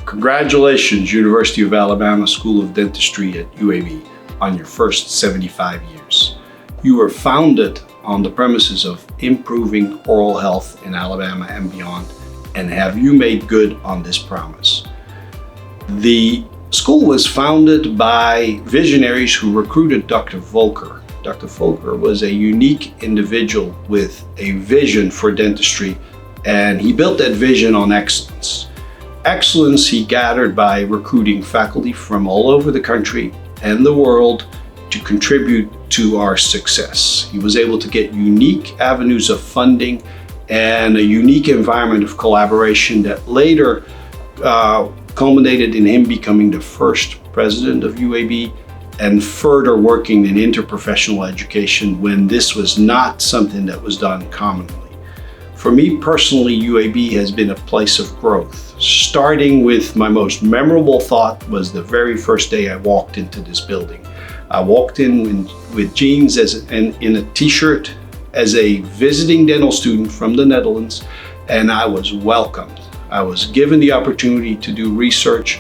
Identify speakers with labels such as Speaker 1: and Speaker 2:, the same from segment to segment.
Speaker 1: Congratulations, University of Alabama School of Dentistry at UAB, on your first 75 years. You were founded on the premises of improving oral health in Alabama and beyond, and have you made good on this promise? The school was founded by visionaries who recruited Dr. Volker. Dr. Volker was a unique individual with a vision for dentistry, and he built that vision on excellence. Excellence he gathered by recruiting faculty from all over the country and the world to contribute to our success. He was able to get unique avenues of funding and a unique environment of collaboration that later culminated in him becoming the first president of UAB and further working in interprofessional education when this was not something that was done commonly. For me personally, UAB has been a place of growth, starting with my most memorable thought was the very first day I walked into this building. I walked in with jeans and in a t-shirt as a visiting dental student from the Netherlands, and I was welcomed. I was given the opportunity to do research,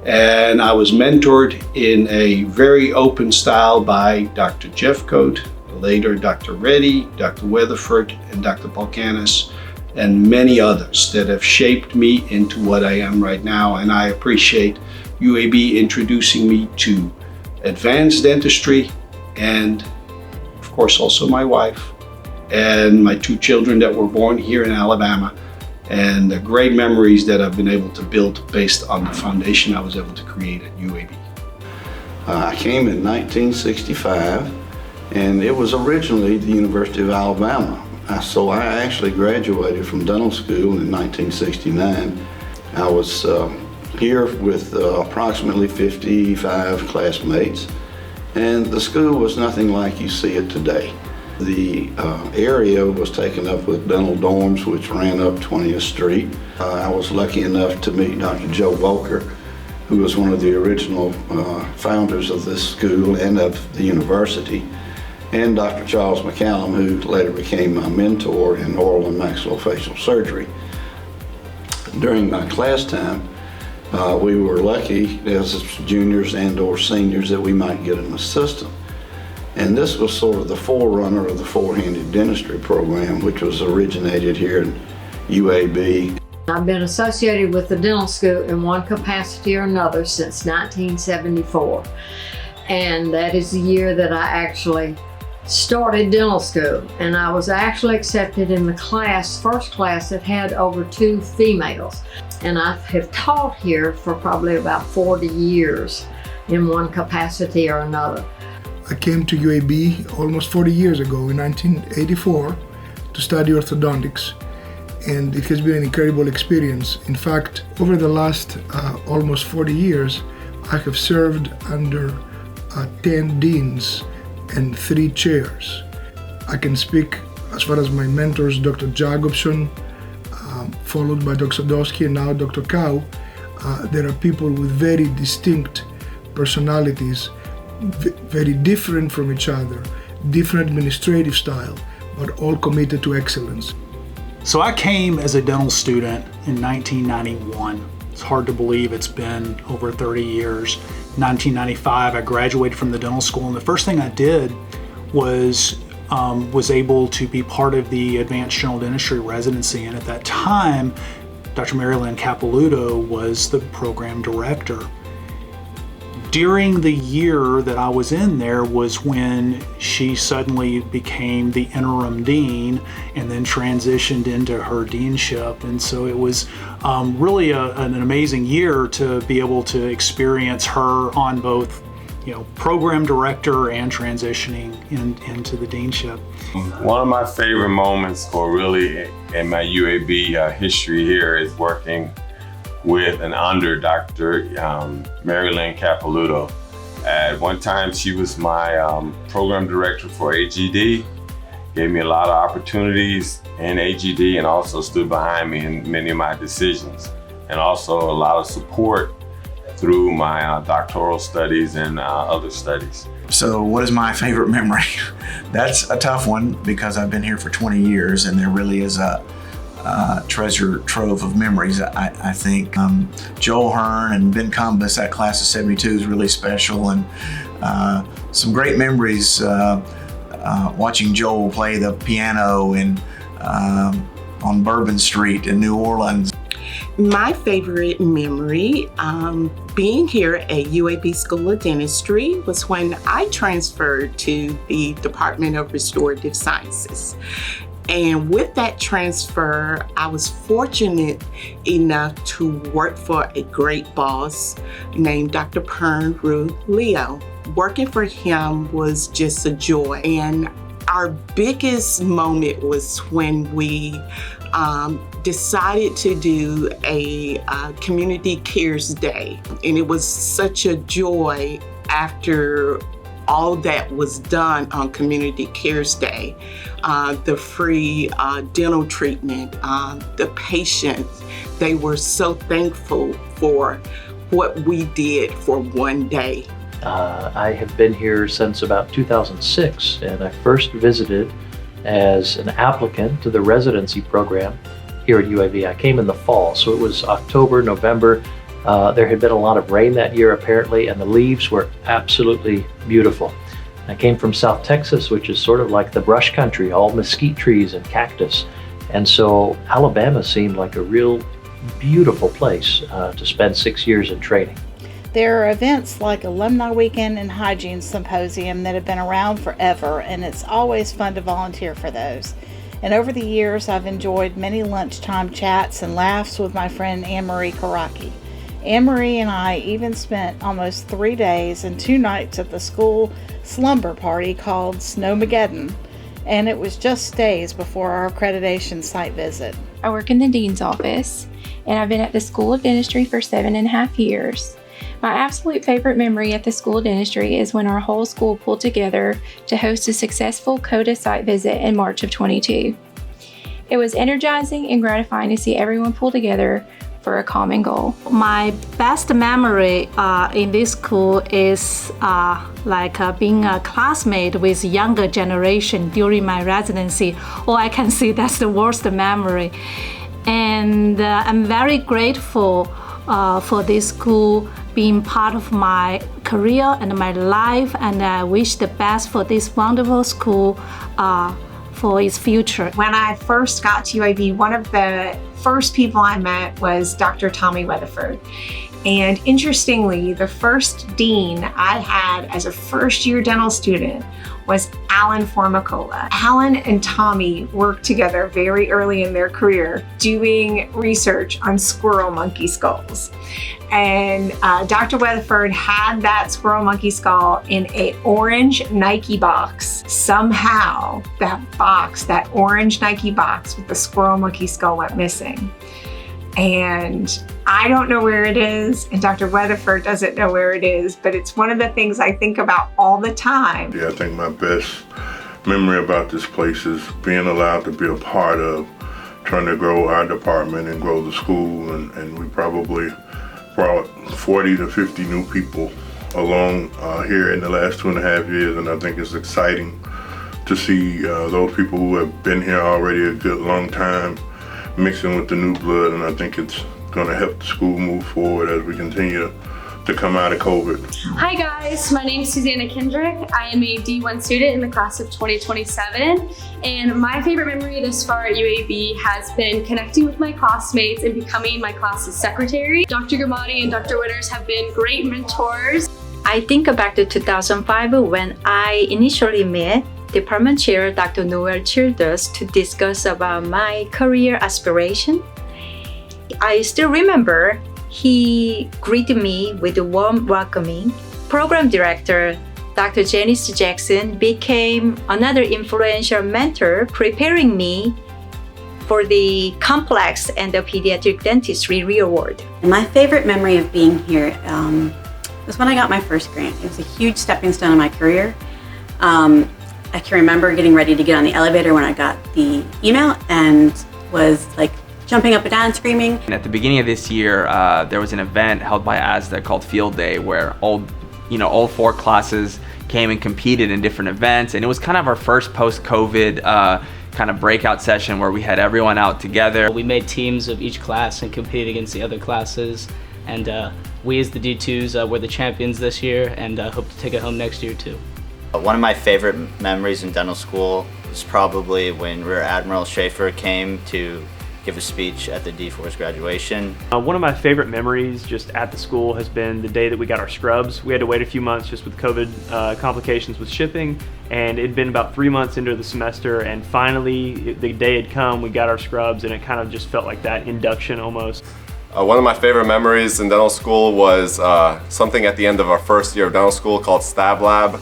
Speaker 1: and I was mentored in a very open style by Dr. Jeffcoat, later Dr. Reddy, Dr. Weatherford, and Dr. Balkanis, and many others that have shaped me into what I am right now. And I appreciate UAB introducing me to advanced dentistry, and of course also my wife and my two children that were born here in Alabama, and the great memories that I've been able to build based on the foundation I was able to create at UAB.
Speaker 2: I came in 1965, and it was originally the University of Alabama. So I actually graduated from dental school in 1969. I was here with approximately 55 classmates, and the school was nothing like you see it today. The area was taken up with dental dorms which ran up 20th Street. I was lucky enough to meet Dr. Joe Volker, who was one of the original founders of this school and of the university, and Dr. Charles McCallum, who later became my mentor in oral and maxillofacial surgery. During my class time, we were lucky as juniors and or seniors that we might get an assistant. And this was sort of the forerunner of the four-handed dentistry program, which was originated here in UAB.
Speaker 3: I've been associated with the dental school in one capacity or another since 1974. And that is the year that I actually started dental school. And I was actually accepted in the first class that had over 2 females. And I have taught here for probably about 40 years in one capacity or another.
Speaker 4: I came to UAB almost 40 years ago in 1984 to study orthodontics, and it has been an incredible experience. In fact, over the last almost 40 years, I have served under 10 deans and 3 chairs. I can speak as far as my mentors, Dr. Jacobson, followed by Dr. Sadowski, and now Dr. Cow. There are people with very distinct personalities, very different from each other, different administrative style, but all committed to excellence.
Speaker 5: So I came as a dental student in 1991. It's hard to believe it's been over 30 years. In 1995, I graduated from the dental school, and the first thing I did was able to be part of the advanced general dentistry residency. And at that time, Dr. Mary Lynn Capilouto was the program director. During the year that I was in there was when she suddenly became the interim dean and then transitioned into her deanship. And so it was really an amazing year to be able to experience her on both, program director and transitioning into the deanship.
Speaker 6: One of my favorite moments really in my UAB history here is working with and under Dr. Mary Lynn Capilouto. At one time, she was my program director for AGD, gave me a lot of opportunities in AGD, and also stood behind me in many of my decisions, and also a lot of support through my doctoral studies and other studies.
Speaker 7: So what is my favorite memory? That's a tough one because I've been here for 20 years and there really is a treasure trove of memories. I think Joel Hearn and Ben Cumbus, that class of '72 is really special, and some great memories watching Joel play the piano on Bourbon Street in New Orleans.
Speaker 8: My favorite memory being here at UAB School of Dentistry was when I transferred to the Department of Restorative Sciences. And with that transfer, I was fortunate enough to work for a great boss named Dr. Pern Ruth Leo. Working for him was just a joy. And our biggest moment was when we decided to do a Community Cares Day. And it was such a joy after all that was done on Community Cares Day. The free dental treatment, the patients, they were so thankful for what we did for one day.
Speaker 9: I have been here since about 2006, and I first visited as an applicant to the residency program here at UAB. I came in the fall, so it was October, November. There had been a lot of rain that year apparently, and the leaves were absolutely beautiful. I came from South Texas, which is sort of like the brush country, all mesquite trees and cactus. And so Alabama seemed like a real beautiful place to spend 6 years in training.
Speaker 10: There are events like Alumni Weekend and Hygiene Symposium that have been around forever, and it's always fun to volunteer for those. And over the years, I've enjoyed many lunchtime chats and laughs with my friend Anne-Marie Karaki. Anne-Marie and I even spent almost 3 days and 2 nights at the school slumber party called Snowmageddon, and it was just days before our accreditation site visit.
Speaker 11: I work in the Dean's office, and I've been at the School of Dentistry for 7.5 years. My absolute favorite memory at the School of Dentistry is when our whole school pulled together to host a successful CODA site visit in March of 22. It was energizing and gratifying to see everyone pull together for a common goal.
Speaker 12: My best memory in this school is being a classmate with younger generation during my residency. I can see that's the worst memory. And I'm very grateful for this school being part of my career and my life, and I wish the best for this wonderful school for its future.
Speaker 13: When I first got to UAB, one of the first people I met was Dr. Tommy Weatherford. And interestingly, the first dean I had as a first-year dental student was Alan Formicola. Alan and Tommy worked together very early in their career doing research on squirrel monkey skulls. And Dr. Weatherford had that squirrel monkey skull in an orange Nike box. Somehow that orange Nike box with the squirrel monkey skull went missing. And I don't know where it is, and Dr. Weatherford doesn't know where it is, but it's one of the things I think about all the time.
Speaker 14: Yeah, I think my best memory about this place is being allowed to be a part of trying to grow our department and grow the school, and we probably brought 40 to 50 new people along here in the last 2.5 years, and I think it's exciting to see those people who have been here already a good long time mixing with the new blood, and I think it's going to help the school move forward as we continue to come out of COVID.
Speaker 15: Hi guys, my name is Susanna Kendrick. I am a D1 student in the class of 2027, and my favorite memory thus far at UAB has been connecting with my classmates and becoming my class's secretary. Dr. Gamati and Dr. Winners have been great mentors.
Speaker 16: I think back to 2005 when I initially met Department Chair Dr. Noel Childers to discuss about my career aspiration. I still remember he greeted me with a warm welcoming. Program Director Dr. Janice Jackson became another influential mentor, preparing me for the complex and the pediatric dentistry real world.
Speaker 17: My favorite memory of being here was when I got my first grant. It was a huge stepping stone in my career. I can remember getting ready to get on the elevator when I got the email and was like jumping up and down, screaming.
Speaker 18: And at the beginning of this year, there was an event held by ASDA called Field Day, where all 4 classes came and competed in different events, and it was kind of our first post-COVID kind of breakout session where we had everyone out together.
Speaker 19: We made teams of each class and competed against the other classes, and we as the D2s were the champions this year, and hope to take it home next year too.
Speaker 20: One of my favorite memories in dental school was probably when Rear Admiral Schaefer came to give a speech at the D4's graduation.
Speaker 21: One of my favorite memories just at the school has been the day that we got our scrubs. We had to wait a few months just with COVID complications with shipping, and it'd been about 3 months into the semester, and finally the day had come, we got our scrubs, and it kind of just felt like that induction almost.
Speaker 22: One of my favorite memories in dental school was something at the end of our first year of dental school called Stab Lab.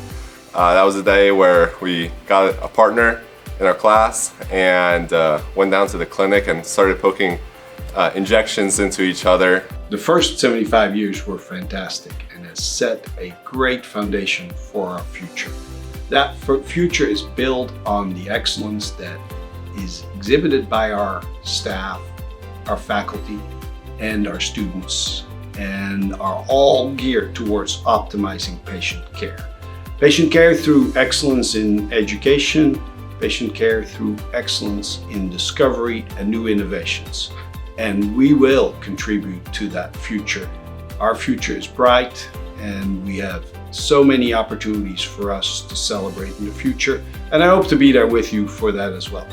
Speaker 22: That was a day where we got a partner in our class and went down to the clinic and started poking injections into each other.
Speaker 1: The first 75 years were fantastic and has set a great foundation for our future. That future is built on the excellence that is exhibited by our staff, our faculty, and our students, and are all geared towards optimizing patient care. Patient care through excellence in education, patient care through excellence in discovery and new innovations. And we will contribute to that future. Our future is bright, and we have so many opportunities for us to celebrate in the future. And I hope to be there with you for that as well.